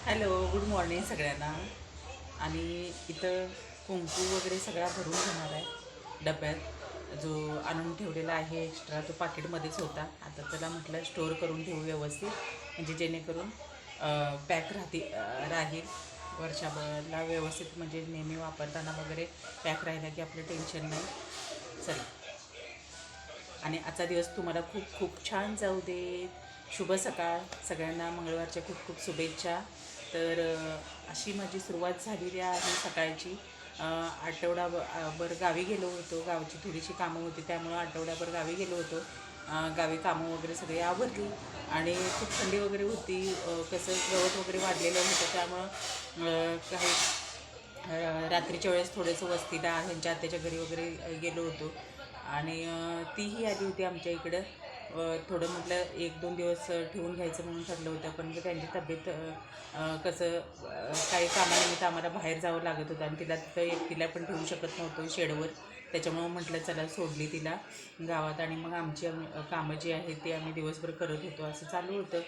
Hello, good morning सगळ्यांना. आणि इथं कुंकू वगैरे सगळा भरून घेणार आहे डब्यात. जो आणून ठेवलेला आहे एक्स्ट्रा तो पाकिटमध्येच होता. आता त्याला म्हटलं स्टोअर करून ठेवू व्यवस्थित, म्हणजे जेणेकरून पॅक राहील वर्षभराला व्यवस्थित, म्हणजे नेहमी वापरताना वगैरे पॅक राहिला की आपलं टेन्शन नाही. चला, आणि आजचा दिवस तुम्हाला खूप खूप छान जाऊ दे. शुभ सकाळ सगळ्यांना, मंगळवारच्या खूप खूप शुभेच्छा. तर अशी माझी सुरुवात झालेली आहे सकाळची. आठवडाभर गावी गेलो होतो. गावची थोडीशी कामं होती, त्यामुळं आठवड्याभर गावी गेलो होतो. गावी कामं वगैरे सगळी आवरली आणि खूप थंडी वगैरे होती. कसं गवत वगैरे वाढलेलं होतं, त्यामुळं काही रात्रीच्या वेळेस थोडंसं वस्तीला ह्यांच्या आत्याच्या घरी वगैरे गेलो होतो. आणि तीही आली होती आमच्या इकडं. थोडं म्हटलं 1-2 दिवस ठेवून घ्यायचं म्हणून ठरलं होतं, पण त्यांची तब्येत कसं काही कामानिमित्त आम्हाला बाहेर जावं लागत होतं आणि तिला तिथं एकटीला पण ठेवू शकत नव्हतो शेडवर. त्याच्यामुळं म्हटलं चला, सोडली तिला गावात. आणि मग कामं जी आहेत ती आम्ही दिवसभर करत होतो, असं चालू होतं.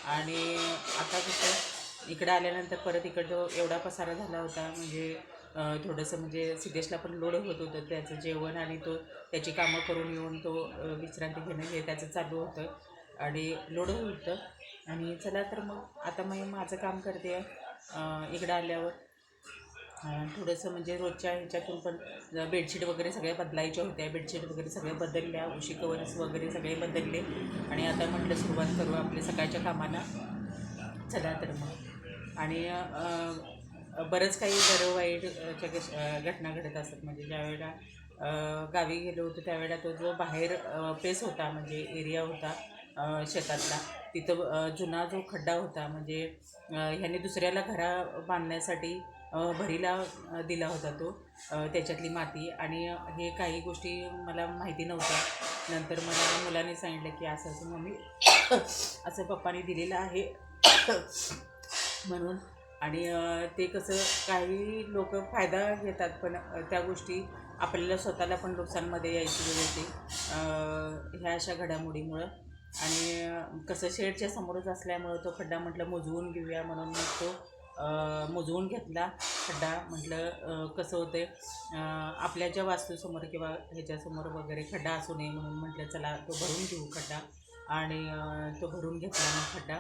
आणि आता कसं इकडं आल्यानंतर परत इकडं एवढा पसारा झाला होता, म्हणजे थोडंसं म्हणजे सिद्धेशला पण लोड होत होतं त्याचं जेवण, आणि त्याची कामं करून येऊन तो विश्रांती घेणं हे त्याचं चालू होतं आणि लोड होतं. आणि चला तर मग आता मी माझं काम करते. इकडं आल्यावर थोडंसं म्हणजे रोजच्या ह्याच्यातून पण बेडशीट वगैरे सगळ्या बदलायच्या होत्या. बेडशीट वगैरे सगळ्या बदलल्या, उशी कवर्स वगैरे सगळे बदलले. आणि आता म्हटलं सुरुवात करू आपल्या सकाळच्या कामाला. चला तर मग. आणि बरंच काही बरं वाईट घटना घडत असतात. म्हणजे ज्यावेळेला गावी गेलो होतो त्यावेळेला तो जो बाहेर पेस होता, म्हणजे एरिया होता शेतातला, तिथं जुना जो खड्डा होता, म्हणजे ह्याने दुसऱ्याला घरा बांधण्यासाठी भरीला दिला होता तो, त्याच्यातली माती. आणि हे काही गोष्टी मला माहिती नव्हत्या. नंतर मला मुलाने सांगितलं की असं असं मम्मी असं पप्पाने दिलेलं आहे म्हणून. आणि ते कसं, काही लोक फायदा घेतात, पण त्या गोष्टी आपल्याला स्वतःला पण नुकसानमध्ये यायची वेळ येते ह्या अशा घडामोडीमुळं. आणि कसं शेडच्या समोरच असल्यामुळं तो खड्डा म्हटलं मोजवून घेऊया, म्हणून मग तो मोजवून घेतला खड्डा. म्हटलं कसं होतं आपल्या ज्या वास्तूसमोर किंवा ह्याच्यासमोर वगैरे खड्डा असू नये, म्हणून म्हटलं चला तो भरून घेऊ खड्डा. आणि तो भरून घेतला मग खड्डा.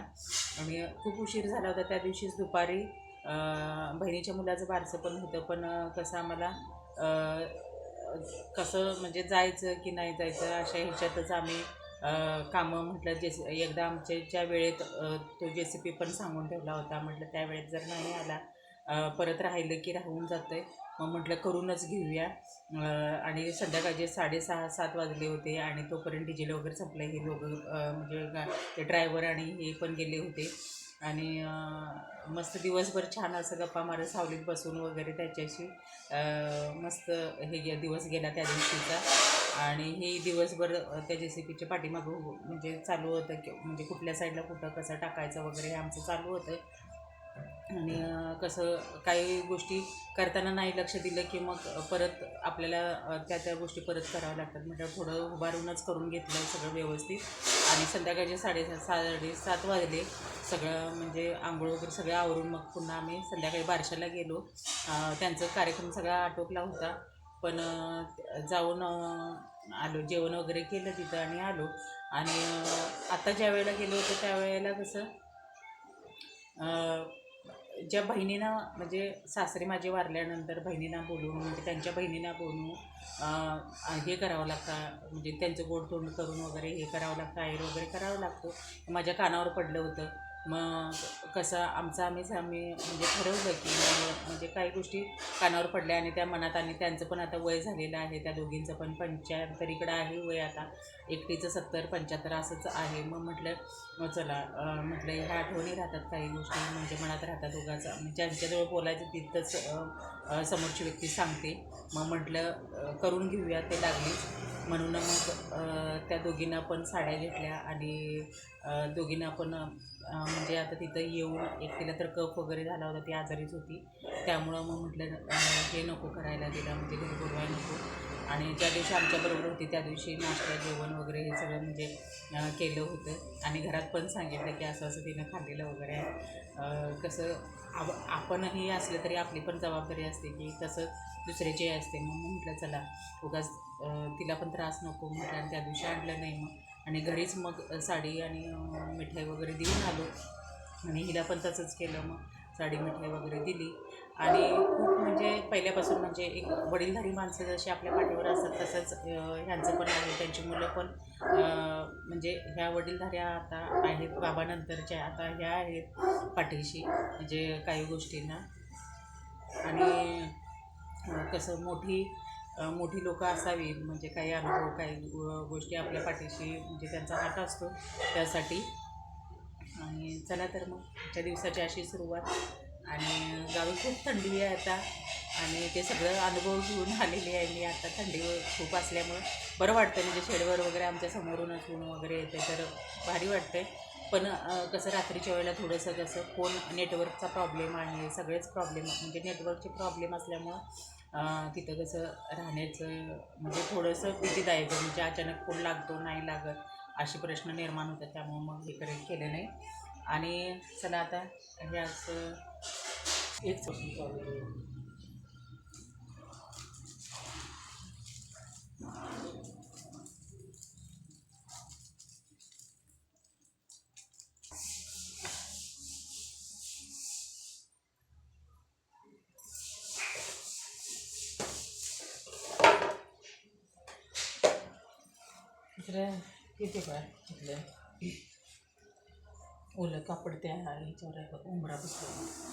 आणि खूप उशीर झाला होता त्या दिवशीच दुपारी. बहिणीच्या मुलाचं बारसं पण होतं, पण कसं आम्हाला कसं म्हणजे जायचं की नाही जायचं अशा ह्याच्यातच आम्ही कामं, म्हटलं एकदा आमच्या वेळेत तो JCP पण सांगून ठेवला होता. म्हटलं त्या वेळेत जर नाही आला, परत राहिलं की राहून जातं आहे, मग म्हटलं करूनच घेऊया. आणि संध्याकाळचे 6:30-7 वाजले होते आणि तोपर्यंत डिझेल वगैरे संपलं. हे लोकं म्हणजे ते ड्रायव्हर आणि हे पण गेले होते. आणि मस्त दिवसभर छान असं गप्पा मारत सावलीत बसून वगैरे त्याच्याशी मस्त हे दिवस गेला त्या दिवशीचा. आणि हे दिवसभर त्या JCPच्या पाठीमागं म्हणजे चालू होतं की म्हणजे कुठल्या साईडला कुठं कसं टाकायचं वगैरे हे आमचं चालू होतं. आणि कसं काही गोष्टी करताना नाही लक्ष दिलं की मग परत आपल्याला त्या गोष्टी परत कराव्या लागतात. म्हणजे थोडं उभारूनच करून घेतलं सगळं व्यवस्थित. आणि संध्याकाळचे 7:30 वाजले. सगळं म्हणजे आंघोळ वगैरे सगळं आवरून मग पुन्हा आम्ही संध्याकाळी बारशाला गेलो. त्यांचा कार्यक्रम सगळा आटोपला होता, पण जाऊन आलो, जेवण वगैरे केलं तिथं आणि आलो. आणि आता ज्या वेळेला गेलो होतो त्यावेळेला कसं ज्या बहिणींना म्हणजे सासरे माझे वारल्यानंतर बहिणींना बोलवून, म्हणजे त्यांच्या बहिणींना बोलवून हे करावं लागतं, म्हणजे त्यांचं गोडतोंड करून वगैरे हे करावं लागतं, आहेर वगैरे करावं लागतो. माझ्या कानावर पडलं होतं. मग कसं आम्ही म्हणजे ठरवलं की म्हणजे काही गोष्टी कानावर पडल्या आणि त्या मनात. आणि त्यांचं पण आता वय झालेलं आहे, त्या दोघींचं पण 75 आहे वय आता. एकटीचं 70-75 असंच आहे. मग म्हटलं चला, म्हटलं ह्या आठवणी राहतात, काही गोष्टी म्हणजे मनात राहतात उगाच, म्हणजे ज्यांच्याजवळ बोलायचं तिथंच समोरची व्यक्ती सांगते. मग म्हटलं करून घेऊया, ते लागलीच. म्हणून मग त्या दोघींना पण साड्या घेतल्या. आणि दोघींना पण म्हणजे आता तिथं येऊन एकटीला तर कफ वगैरे झाला होता, ती आजारीच होती, त्यामुळं मग म्हटलं हे नको करायला, तिला म्हणजे घरी बोलवायला नको. आणि ज्या दिवशी आमच्याबरोबर होती त्या दिवशी नाश्ता जेवण वगैरे हे सगळं म्हणजे केलं होतं आणि घरात पण सांगितलं की असं असं तिनं खाल्लेलं वगैरे आहे. कसं आपणही असलं तरी आपली पण जबाबदारी असते की कसं दुसऱ्याची असते. मग म्हटलं चला उगाच तिला पण त्रास नको म्हटलं आणि त्या दिवशी आणलं नाही मग आणि घरीच मग साडी आणि मिठाई वगैरे देऊन आलो आणि हिला पण तसंच केलं. मग साडी मिठाई वगैरे दिली आणि खूप म्हणजे पहिल्यापासून म्हणजे एक वडीलधारी माणसं जशी आपल्या पाठीवर असतात तसंच ह्यांचं पण आहे. त्यांची मुलं पण म्हणजे ह्या वडीलधाऱ्या आता आहेत बाबानंतरच्या आता ह्या आहेत पाठीशी म्हणजे काही गोष्टींना. आणि कसं मोठी लोकं असावी म्हणजे काही अनुभव काही गोष्टी आपल्या पाठीशी म्हणजे त्यांचा हात असतो त्यासाठी. आणि चला तर मग आजच्या दिवसाची अशी सुरुवात. आणि गावी खूप थंडी आहे आता आणि ते सगळं अनुभव घेऊन आलेली आहे मी. आता थंडी खूप असल्यामुळं बरं वाटतं म्हणजे शेडवर वगैरे आमच्या समोरूनच ऊन वगैरे येते तर भारी वाटते. पण कसं रात्रीच्या वेळेला थोडंसं कसं फोन नेटवर्कचा प्रॉब्लेम आहे. सगळेच प्रॉब्लेम म्हणजे नेटवर्कचे प्रॉब्लेम असल्यामुळं तिथं कसं राहण्याचं म्हणजे थोडंसं भीतीदायक म्हणजे अचानक फोन लागतो नाही लागत असे प्रश्न निर्माण होतात. त्यामुळं मग हे केलं नाही. आणि चला आता हे असं एक इकडं येते का तिथलं ओलं कापड त्या ह्याच्यावर उंबरा बसला.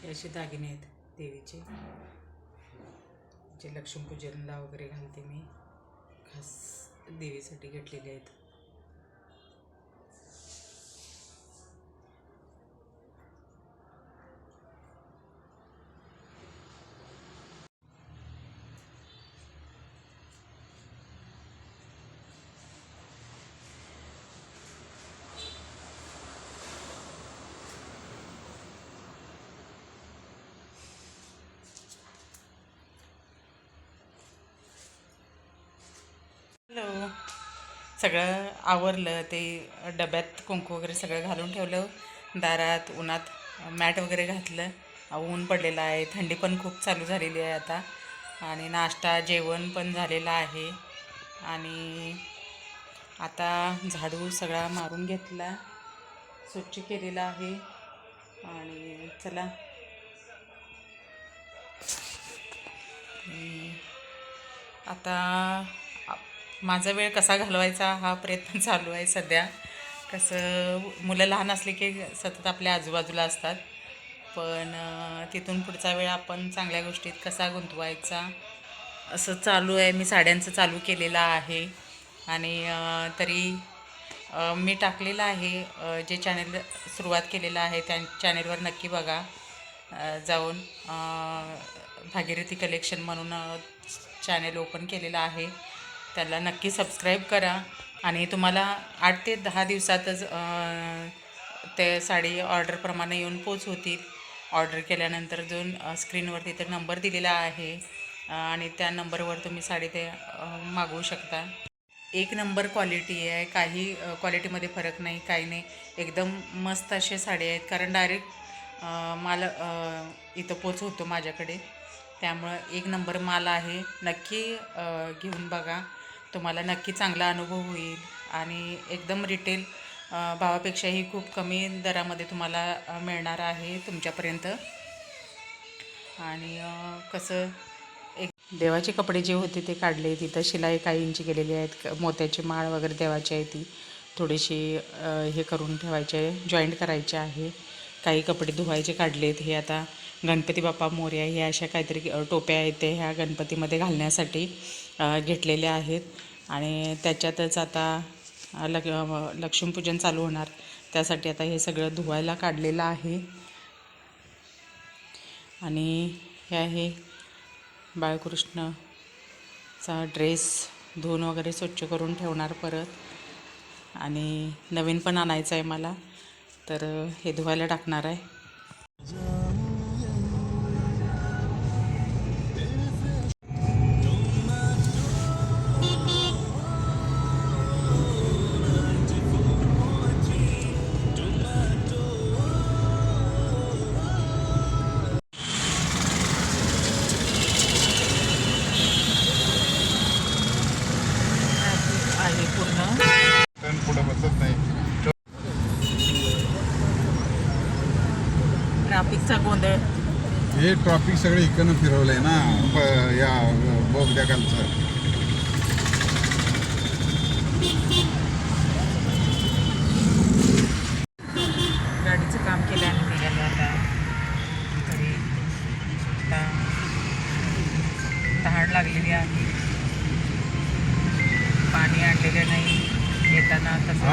हे असे दागिने आहेत देवीचे जे लक्ष्मीपूजनला वगैरे घालते मी. खास देवीसाठी घेतलेले आहेत. हॅलो. सगळं आवरलं ते डब्यात कुंकू वगैरे सगळं घालून ठेवलं. दारात उन्हात मॅट वगैरे घातलं. ऊन पडलेलं आहे. थंडी पण खूप चालू झालेली आहे आता. आणि नाश्ता जेवण पण झालेलं आहे. आणि आता झाडू सगळा मारून घेतला स्वच्छ केलेला आहे. आणि चला आता माझा वेळ कसा घालवायचा हा प्रयत्न चालू आहे सध्या. कसं मुलं लहान असले की सतत आपल्या आजूबाजूला असतात. पण तिथून पुढचा वेळ आपण चांगल्या गोष्टीत कसा गुंतवायचा असं चालू आहे. मी साड्यांचं चालू केलेलं आहे. आणि तरी मी टाकलेलं आहे जे चॅनल सुरुवात केलेलं आहे त्या चॅनेलवर नक्की बघा जाऊन. भागीरथी कलेक्शन म्हणून चॅनेल ओपन केलेलं आहे. त्याला नक्की सबस्क्राईब करा. आणि तुम्हाला 8 ते 10 दिवसातच ते साडी ऑर्डरप्रमाणे येऊन पोच होतील. ऑर्डर केल्यानंतर जो स्क्रीनवरती ते नंबर दिलेला आहे आणि त्या नंबरवर तुम्ही साडी ते मागवू शकता. एक नंबर क्वालिटी आहे. काही क्वालिटीमध्ये फरक नाही काही नाही. एकदम मस्त असे साडी आहेत. कारण डायरेक्ट माल इथं पोच होतो माझ्याकडे. त्यामुळं एक नंबर माल आहे. नक्की घेऊन बघा. तुम्हाला नक्की चांगला अनुभव होईल. आणि एकदम रिटेल भावापेक्षाही खूप कमी दरामध्ये तुम्हाला मिळणार आहे तुमच्यापर्यंत. आणि कसं एक देवाचे कपडे जे होते ते काढले. तिथं शिलाई काही इंची केलेली आहेत. मोत्याची माळ वगैरे देवाची आहे ती थोडीशी हे करून ठेवायचे आहे जॉईंट करायचे आहे. काही कपडे धुवायचे काढलेत. हे आता गणपती बाप्पा मोरया हे अशा काहीतरी टोप्या आहेत ते ह्या गणपतीमध्ये घालण्यासाठी घेतलेल्या आहेत. आणि त्याच्यातच आता लक्ष्मीपूजन चालू होणार त्यासाठी आता हे सगळं धुवायला काढलेलं आहे. आणि हे आहे बाळकृष्णचा ड्रेस धुवून वगैरे स्वच्छ करून ठेवणार परत. आणि नवीन पण आणायचं आहे मला तर हे धुवायला टाकणार आहे. हे ट्रॉफिक सगळे इकडनं फिरवलंय ना या बोगद्याखालचं. गाडीचं काम केलं आणि निघालो आता घरी. आता तहान लागलेली आहे, पाणी आणलेलं नाही येताना तसं